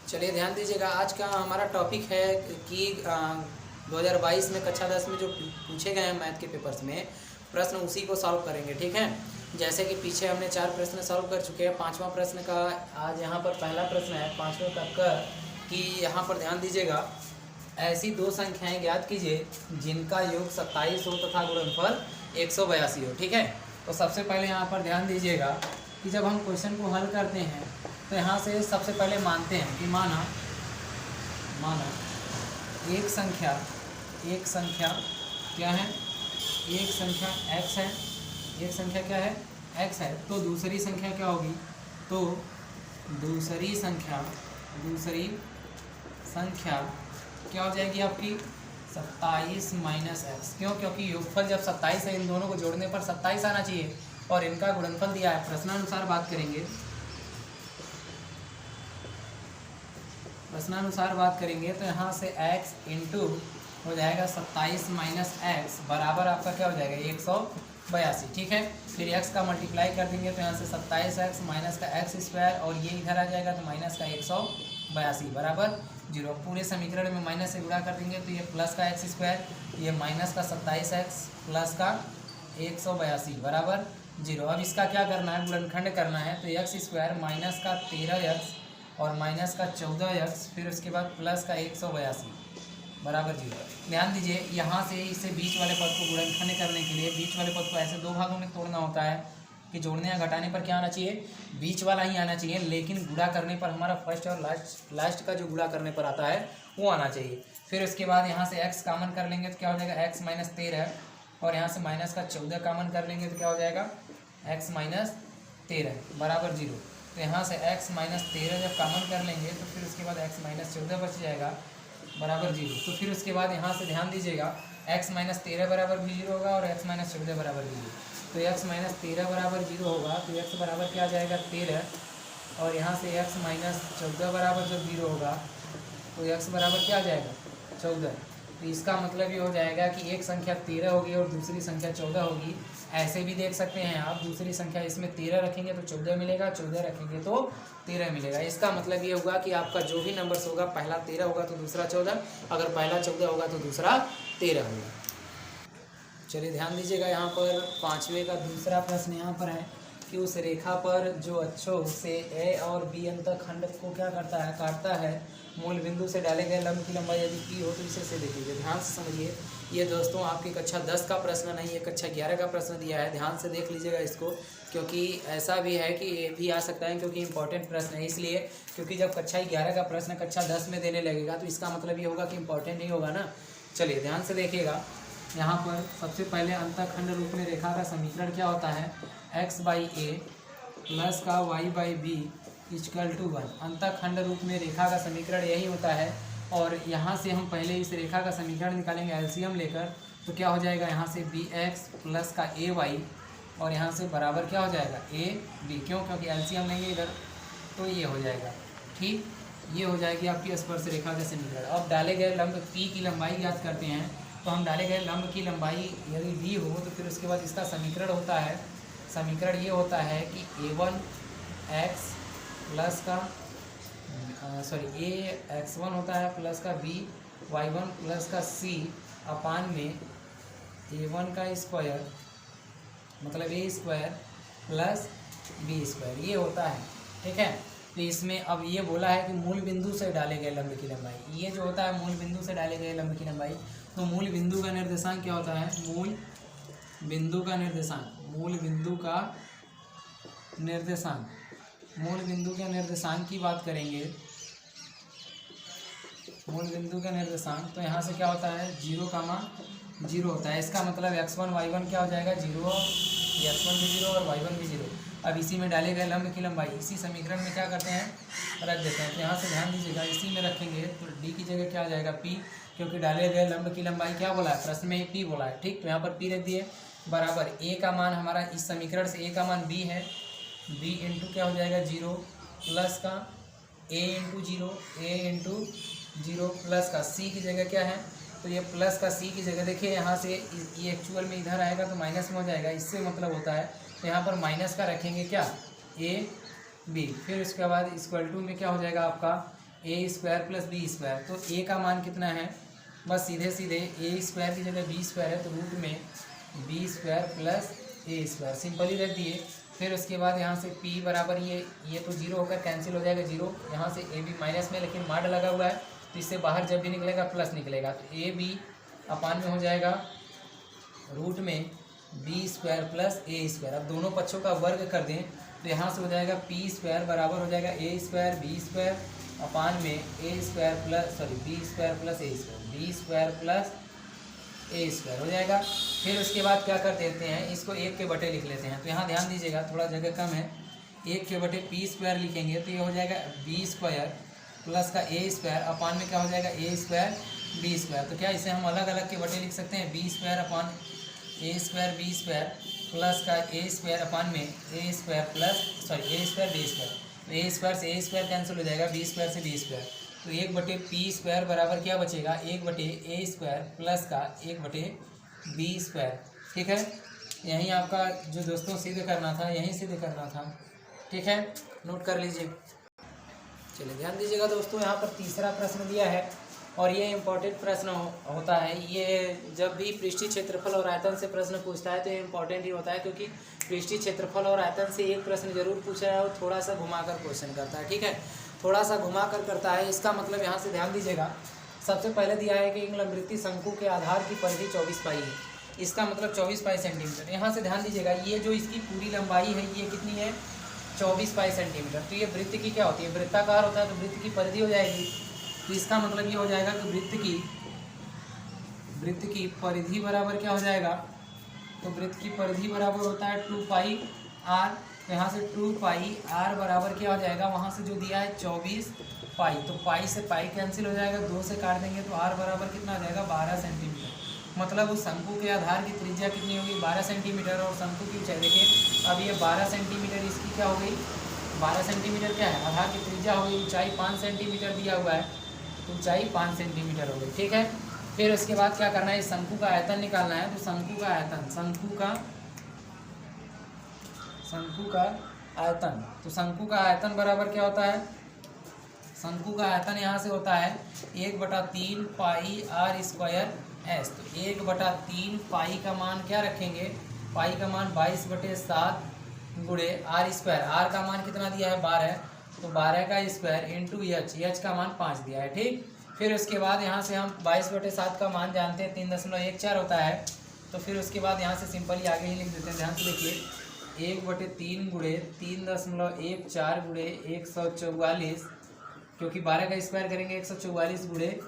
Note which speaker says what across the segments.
Speaker 1: चलिए ध्यान दीजिएगा, आज का हमारा टॉपिक है कि 2022 में कक्षा 10 में जो पूछे गए हैं मैथ के पेपर्स में प्रश्न, उसी को सॉल्व करेंगे। ठीक है, जैसे कि पीछे हमने 4 प्रश्न सॉल्व कर चुके हैं। 5वां प्रश्न का आज यहाँ पर पहला प्रश्न है 5वें का कि यहाँ पर ध्यान दीजिएगा, ऐसी दो संख्याएं ज्ञात कीजिए जिनका योग 27 हो तथा गुणनफल 182 हो। ठीक है, तो सबसे पहले यहाँ पर ध्यान दीजिएगा कि जब हम क्वेश्चन को हल करते हैं तो यहाँ से सबसे पहले मानते हैं कि माना एक संख्या क्या है, एक संख्या x है, एक संख्या क्या है x है, तो दूसरी संख्या क्या होगी, तो दूसरी संख्या क्या हो जाएगी आपकी 27 माइनस x। क्यों? क्योंकि योगफल जब 27 है, इन दोनों को जोड़ने पर 27 आना चाहिए और इनका गुणनफल दिया है। प्रश्नानुसार बात करेंगे तो यहाँ से x इंटू हो जाएगा 27 माइनस एक्स बराबर आपका क्या हो जाएगा 182। ठीक है, फिर x का मल्टीप्लाई कर देंगे तो यहाँ से 27x माइनस का एक्स स्क्वायर और ये इधर आ जाएगा तो माइनस का 182 बराबर 0। पूरे समीकरण में माइनस से गुणा कर देंगे तो ये प्लस का एक्स स्क्वायर, ये माइनस का 27x प्लस का 182 बराबर 0। अब इसका क्या करना है, गुणनखंड करना है, तो एक्स स्क्वायर माइनस का 13x और माइनस का 14x फिर उसके बाद प्लस का 182 बराबर 0। ध्यान दीजिए, यहाँ से इसे बीच वाले पद को गुणनखंड करने के लिए बीच वाले पद को ऐसे दो भागों में तोड़ना होता है कि जोड़ने या घटाने पर क्या आना चाहिए, बीच वाला ही आना चाहिए, लेकिन गुणा करने पर हमारा फर्स्ट और लास्ट का जो गुणा करने पर आता है वो आना चाहिए। फिर उसके बाद यहाँ से x कॉमन कर लेंगे तो क्या हो जाएगा x माइनस 13 और यहाँ से माइनस का 14 कॉमन कर लेंगे तो क्या हो जाएगा x माइनस 13 बराबर 0। तो यहाँ से x माइनस 13 जब कॉमन कर लेंगे तो फिर उसके बाद x माइनस 14 बच जाएगा बराबर 0। तो फिर उसके बाद यहाँ से ध्यान दीजिएगा x माइनस 13 बराबर भी 0 होगा और x माइनस 14 बराबर भी 0। तो x माइनस 13 बराबर 0 होगा तो x बराबर क्या आ जाएगा 13 और यहाँ से x माइनस 14 बराबर जब 0 होगा तो x बराबर क्या आ जाएगा 14। तो इसका मतलब ये हो जाएगा कि एक संख्या 13 होगी और दूसरी संख्या 14 होगी। ऐसे भी देख सकते हैं आप, दूसरी संख्या इसमें 13 रखेंगे तो 14 मिलेगा, 14 रखेंगे तो 13 मिलेगा। इसका मतलब ये होगा कि आपका जो भी नंबर्स होगा, पहला 13 होगा तो दूसरा 14, अगर पहला 14 होगा तो दूसरा 13 होगा। चलिए ध्यान दीजिएगा, यहाँ पर 5वें का दूसरा प्रश्न यहाँ पर है कि उस रेखा पर जो अक्षों से A और B अंतःखंड को क्या करता है, काटता है, मूल बिंदु से डाले गए लंब की लंबाई यदि P हो तो इसे से देखिए। ध्यान से समझिए, ये दोस्तों आपकी कक्षा 10 का प्रश्न नहीं है, कक्षा 11 का प्रश्न दिया है। ध्यान से देख लीजिएगा इसको, क्योंकि ऐसा भी है कि ये भी आ सकता है क्योंकि इंपॉर्टेंट प्रश्न है। इसलिए क्योंकि जब कक्षा 11 का प्रश्न कक्षा 10 में देने लगेगा तो इसका मतलब ये होगा कि इंपॉर्टेंट नहीं होगा ना। चलिए ध्यान से देखिएगा, यहाँ पर सबसे पहले अंतःखंड रूप में रेखा का समीकरण क्या होता है, x बाई ए प्लस का y by B equal to 1। अंतःखंड रूप में रेखा का समीकरण यही होता है। और यहाँ से हम पहले इस रेखा का समीकरण निकालेंगे एलसीएम लेकर, तो क्या हो जाएगा यहाँ से bx प्लस का ay और यहाँ से बराबर क्या हो जाएगा ab। क्यों? क्योंकि एलसीएम लेंगे इधर तो ये हो जाएगा। ठीक, ये हो जाएगी आपकी स्पर्श रेखा का समीकरण। अब डाले गए लंब p की लंबाई याद करते हैं, तो हम डाले गए लंब की लंबाई यदि d हो तो फिर उसके बाद इसका समीकरण होता है, समीकरण ये होता है कि a1x प्लस का ax1 होता है प्लस का by1 प्लस का c अपान में a1 का स्क्वायर मतलब a square plus b square, ये होता है। ठीक है, तो इसमें अब ये बोला है कि मूल बिंदु से डाले गए लंब की लंबाई, ये जो होता है मूल बिंदु से डाले गए लंब की लंबाई। तो मूल बिंदु का निर्देशांक क्या होता है, मूल बिंदु का निर्देशांक की बात करेंगे, मूल बिंदु का निर्देशांक, तो यहाँ से क्या होता है 0,0 होता है। इसका मतलब x1 y1 क्या हो जाएगा 0, x1 भी 0 और y1 भी 0। अब इसी में डाले गए लंब की लंबाई इसी समीकरण में क्या करते हैं, रख देते हैं। तो यहाँ से ध्यान दीजिएगा, इसी में रखेंगे तो d की जगह क्या आ जाएगा p, क्योंकि डाले गए लंब की लंबाई क्या बोला है, प्रश्न में p बोला है। ठीक, तो यहाँ पर p रख दिए बराबर a का मान हमारा इस समीकरण से a का मान b है, b इंटू क्या हो जाएगा 0 प्लस का a इंटू 0 प्लस का c की जगह क्या है, तो ये प्लस का c की जगह देखिए यहाँ से ये एक्चुअल में इधर आएगा तो माइनस में हो जाएगा, इससे मतलब होता है तो यहाँ पर माइनस का रखेंगे क्या a b, फिर उसके बाद इक्वल टू में क्या हो जाएगा आपका ए स्क्वायर प्लस बी स्क्वायर। तो ए का मान कितना है, बस सीधे सीधे ए स्क्वायर की जगह बी स्क्वायर है तो रूट में B square plus A square simply रख दिए। फिर उसके बाद यहाँ से p बराबर ये तो जीरो होकर कैंसिल हो जाएगा, जीरो। यहाँ से ए बी माइनस में लेकिन माड लगा हुआ है तो इससे बाहर जब भी निकलेगा प्लस निकलेगा, तो ए बी अपान में हो जाएगा रूट में B square plus A square. अब दोनों पक्षों का वर्ग कर दें तो यहाँ से हो जाएगा पी स्क्वायर बराबर हो जाएगा A square B square upon में A square plus B square plus A square, B square plus A square हो जाएगा। फिर उसके बाद क्या कर देते हैं, इसको एक के बटे लिख लेते हैं। तो यहाँ ध्यान दीजिएगा थोड़ा जगह कम है, एक के बटे पी स्क्वायर लिखेंगे तो ये हो जाएगा बी स्क्वायर प्लस का ए स्क्वायर अपान में क्या हो जाएगा ए स्क्वायर बी स्क्वायर। तो क्या इसे हम अलग अलग के बटे लिख सकते हैं, बी स्क्वायर अपान ए स्क्वायर बी स्क्वायर प्लस का ए स्क्वायर अपान में A square plus A square B square. तो ए स्क्वायर से ए स्क्वायर कैंसिल हो जाएगा, बी स्क्वायर से बी स्क्वायर। तो एक बटे पी स्क्वायर बराबर क्या बचेगा, एक बटे ए स्क्वायर प्लस का एक बटे बी स्क्वायर। ठीक है, यहीं आपका जो दोस्तों सिद्ध करना था यहीं सिद्ध करना था। ठीक है, नोट कर लीजिए। चलिए ध्यान दीजिएगा दोस्तों, यहाँ पर तीसरा प्रश्न दिया है और ये इम्पोर्टेंट प्रश्न होता है। ये जब भी पृष्ठीय क्षेत्रफल और आयतन से प्रश्न पूछता है तो ये इम्पोर्टेंट ही होता है, क्योंकि पृष्ठीय क्षेत्रफल और आयतन से एक प्रश्न जरूर पूछा है और थोड़ा सा घुमाकर क्वेश्चन करता है। ठीक है, थोड़ा सा घुमा कर करता है। इसका मतलब यहाँ से ध्यान दीजिएगा, सबसे पहले दिया है कि एक लंबवृत्तीय शंकु के आधार की परिधि 24 पाई है, इसका मतलब 24 पाई सेंटीमीटर। यहाँ से ध्यान दीजिएगा, ये जो इसकी पूरी लंबाई है ये कितनी है, 24 पाई सेंटीमीटर। तो ये वृत्त की क्या होती है, वृत्ताकार होता है तो वृत्त की परिधि हो जाएगी। तो इसका मतलब ये हो जाएगा कि वृत्त की परिधि बराबर क्या हो जाएगा, तो वृत्त की परिधि बराबर होता है 2 पाई आर। तो यहाँ से 2 पाई आर बराबर क्या हो जाएगा, वहाँ से जो दिया है 24 पाई, तो पाई से पाई कैंसिल हो जाएगा, 2 से काट देंगे तो आर बराबर कितना आ जाएगा 12 सेंटीमीटर। मतलब उस शंकु के आधार की त्रिज्या कितनी होगी 12 सेंटीमीटर और शंकु की ऊंचाई देखिए अब ये 12 सेंटीमीटर इसकी क्या हो गई, 12 सेंटीमीटर क्या है आधार की त्रिज्या हो गई, ऊंचाई 5 सेंटीमीटर दिया हुआ है तो ऊंचाई 5 सेंटीमीटर हो गई। ठीक है, फिर उसके बाद क्या करना है, शंकु का आयतन निकालना है। तो शंकु का आयतन, शंकु का आयतन बराबर क्या होता है, शंकु का आयतन यहाँ से होता है 1/3 पाई आर स्क्वायर एस। तो 1/3 पाई का मान क्या रखेंगे, पाई का मान 22/7 गुणे आर स्क्वायर। आर का मान कितना दिया है 12, तो 12 का स्क्वायर इंटू एच का मान 5 दिया है। ठीक, फिर उसके बाद यहाँ से हम 22/7 का मान जानते हैं 3.14 होता है। तो फिर उसके बाद यहाँ से सिंपली आगे ही लिख देते हैं, ध्यान से देखिए 1/3 गुणे 3.14 गुणे 144, क्योंकि 12 का स्क्वायर करेंगे 144 गुणे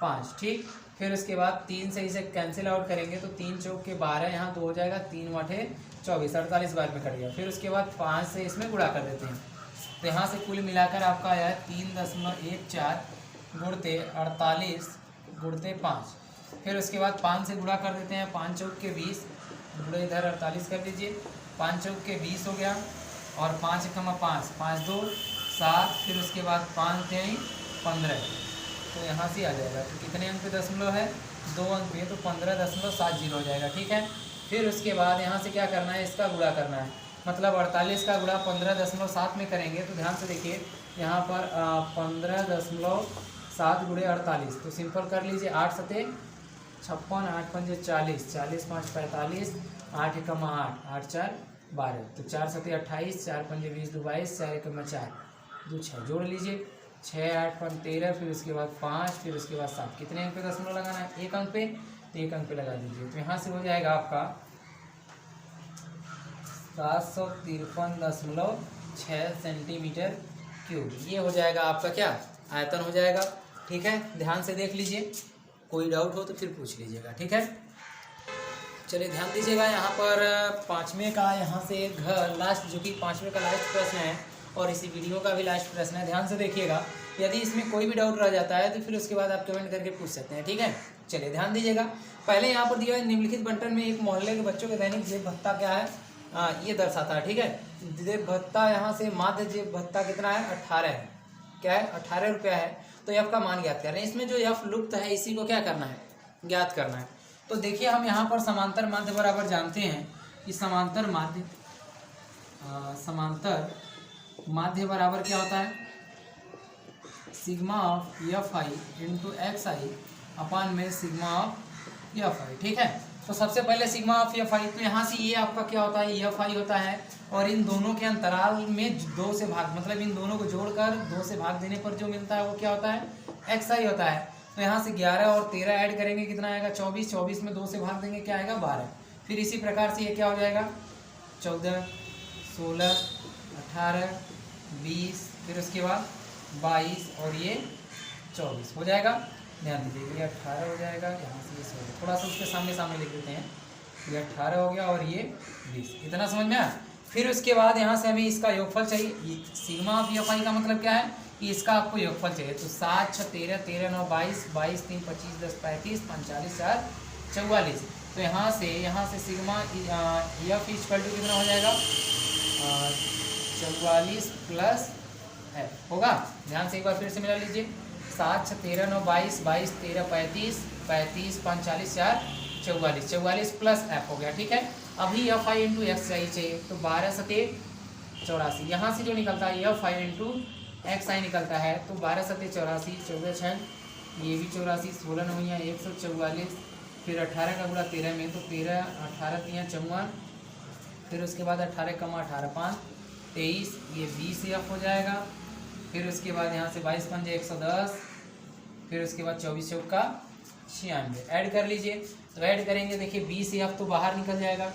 Speaker 1: 5। ठीक, फिर उसके बाद 3 से इसे कैंसिल आउट करेंगे तो 3 चौक के 12, यहाँ 2 हो जाएगा 3 8 24, 48 बार में कट गया। फिर उसके बाद 5 से इसमें गुणा कर देते हैं तो यहाँ से कुल मिलाकर आपका आया 3.14 गुणते 48 गुणते 5। फिर उसके बाद 5 से गुणा कर देते हैं, 5 चौक के 20 गुणे इधर 48 कर दीजिए, 5 चौक के 20 हो गया और 5 कमा 5 5 2 7, फिर उसके बाद 5 3 15, तो यहाँ से आ जाएगा। तो कितने अंक पे दशमलव है, 2 अंक पे, तो 15.70 हो जाएगा। ठीक है, फिर उसके बाद यहाँ से क्या करना है, इसका गुणा करना है, मतलब 48 का गुणा 15.7 में करेंगे। तो ध्यान से देखिए यहाँ पर 15.7 गुणे 48, तो सिंपल कर लीजिए 8 सते 56, 8 पंजे 40, 40 5 45, 8 एकमा 8, 8 4 12, तो 4 सते 28, 4 पंजे 20 2 22, 4 एकमा 4 2 6, जोड़ लीजिए 6 8 5 13, फिर उसके बाद 5, फिर उसके बाद 7। कितने अंक पे दशमलव लगाना है, 1 अंक पे, तो 1 अंक पे लगा दीजिए। तो यहाँ से हो जाएगा आपका 753.6 सेंटीमीटर क्यूब। ये हो जाएगा आपका क्या, आयतन हो जाएगा। ठीक है, ध्यान से देख लीजिए, कोई डाउट हो तो फिर पूछ लीजिएगा। ठीक है, चलिए ध्यान दीजिएगा, यहाँ पर 5वें का यहाँ से लास्ट, जो कि 5वें का लास्ट प्रश्न है और इसी वीडियो का भी लास्ट प्रश्न है। ध्यान से देखिएगा, यदि इसमें कोई भी डाउट रह जाता है तो फिर उसके बाद आप कमेंट करके पूछ सकते हैं। ठीक है, चलिए ध्यान दीजिएगा, पहले यहाँ पर दिया है निम्नलिखित बंटन में एक मोहल्ले के बच्चों के दैनिक जेब भत्ता क्या है, ये दर्शाता है। ठीक है, जेब भत्ता यहाँ से माध्य जेब भत्ता कितना है, 18 है, क्या है 18 रुपया है। तो एफ का मान ज्ञात कर रहे हैं, इसमें जो एफ लुप्त है इसी को क्या करना है, ज्ञात करना है। तो देखिए हम यहाँ पर समांतर माध्य बराबर जानते हैं कि समांतर माध्य बराबर क्या होता है, sigma of F I into X I upon में सिग्मा ऑफ एफ आई। ठीक है, तो सबसे पहले सिग्मा ऑफ एफ आई, तो यहाँ से ये आपका क्या होता है, एफ आई होता है, और इन दोनों के अंतराल में 2 से भाग, मतलब इन दोनों को जोड़कर 2 से भाग देने पर जो मिलता है वो क्या होता है, एक्स आई होता है। तो यहाँ से 11 और 13 ऐड करेंगे, कितना आएगा 24, 24 में 2 से भाग देंगे क्या आएगा 12। फिर इसी प्रकार से ये क्या हो जाएगा 14, 16, 18, 20, फिर उसके बाद 22 और ये 24 हो जाएगा। ध्यान दीजिए, ये 18 हो जाएगा, यहाँ से ये 16, थोड़ा सा उसके सामने सामने लिख देते हैं, ये 18 हो गया और ये 20, इतना समझ में आया। फिर उसके बाद यहाँ से हमें इसका योगफल चाहिए, सिग्मा ऑफ एफ आई का मतलब क्या है कि इसका आपको योगफल चाहिए। तो 7, 6, 13, 13, 9, 22, 22, 3, 25, 10, 35, 45, 4, 44। तो यहाँ से सिग्मा एफ इक्वल टू कितना हो जाएगा 44 प्लस एफ होगा। ध्यान से एक बार फिर से मिला लीजिए, 7, 6, 13, 9, 22, 22, 13, 35, 35, 45, 4, 44, 44 प्लस एफ हो गया। ठीक है, अभी एफ आई इंटू एक्स आई चाहिए, तो 12 सते 84, यहाँ से जो निकलता है एफ आई इंटू एक्स आई निकलता है, तो 12 सते 84, 14 6 ये भी 84, 16 9 या 144, फिर 18 का गुणा 13 में, तो 13, 18 3 54, फिर उसके बाद 18 कमा 18 5 23, ये 20 एफ हो जाएगा। फिर उसके बाद यहाँ से 22 पंजे 110, फिर उसके बाद 24 चौका 96 ऐड कर लीजिए। तो ऐड करेंगे, देखिए 20 एफ तो बाहर निकल जाएगा,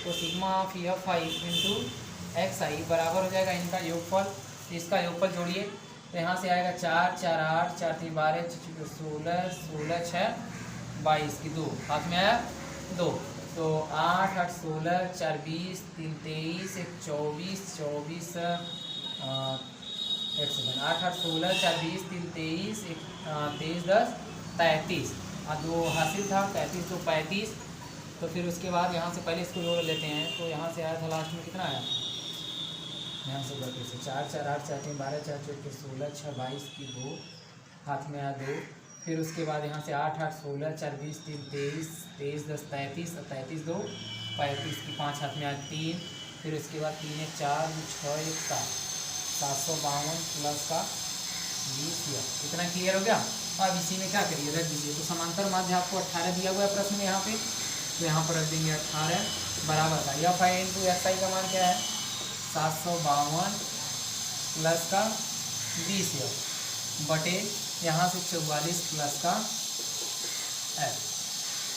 Speaker 1: तो sigma of F I into X I बराबर हो जाएगा इनका योगफल। इसका योगफल जोड़िए, तो यहाँ से आएगा 4, 4, 8, 4 3 12, 16, 16 6 22 की 2 हाथ में आया 2, तो 8, 8, 16, 4 20, 3 23, 1 24, 24 एक सेकंड 8, 8, 16, 4 20, 3 23, 1 23 10 33 और 2 हासिल था 33 तो 35। तो फिर उसके बाद यहाँ से पहले इसको जोड़ लेते हैं, तो यहाँ से आया था लास्ट में कितना आया, यहाँ से गलती से 4, 4, 8, 4 3 12, 4 4 16 6 22 की 2 हाथ में आया 2। फिर उसके बाद यहाँ से 8, 8, 16, 4 20, 3 23, 23 10 33 और 33 2 35 की 5 हाथ में आया 3। फिर उसके बाद 3 1 4 6 1 7 752 प्लस का 20 दिया। इतना क्लियर हो गया। अब इसी में क्या करिए, रख दीजिए। तो समांतर माध्य आपको 18 दिया हुआ है प्रश्न में यहाँ पे, तो यहाँ पर रख देंगे 18 बराबर का एफ आई इंटू एक्स आई का मान क्या है 752 प्लस का 20 बटे यहाँ से 44 प्लस का एफ।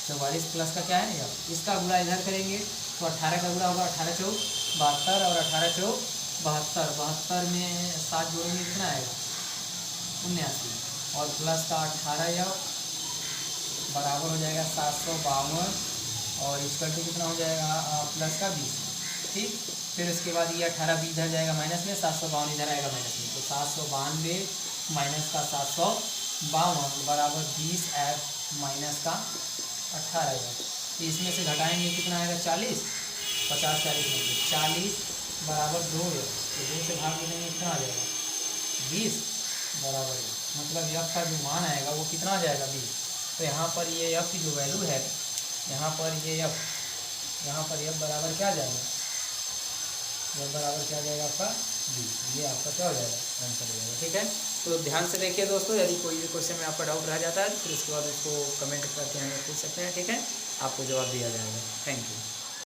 Speaker 1: 44 प्लस का क्या है एफ, इसका गुणा इधर करेंगे तो 18 का गुणा होगा 18 चौक 72 और 18 चौक 72, 72 में 7 जोड़ेंगे कितना आएगा 79 और प्लस का 18 एफ बराबर हो जाएगा 752 और इसका टू कितना हो जाएगा प्लस का 20। ठीक, फिर उसके बाद ये 18 भी इधर जाएगा माइनस में, 752 इधर आएगा माइनस में, तो 792 माइनस का 752 बराबर 20 एफ माइनस का 18 एफ। तो इसमें से घटाएंगे कितना आएगा 40, 50 40 में 40 बराबर 2 एफ, तो 2 से भाग देंगे कितना आ जाएगा 20 बराबर, मतलब एफ का जो मान आएगा वो कितना आ जाएगा 20। तो यहाँ पर ये एफ की जो वैल्यू है, यहाँ पर ये एफ, यहाँ पर एफ बराबर क्या आ जाएगा, एफ बराबर क्या आ जाएगा आपका 20, ये आपका क्या हो जाएगा आंसर हो जाएगा। ठीक है, तो ध्यान से देखिए दोस्तों, यदि कोई भी क्वेश्चन में आपका डाउट रह जाता है तो फिर उसके बाद उसको कमेंट करके हमें पूछ सकते हैं। ठीक है, आपको जवाब दिया जाएगा। Thank you.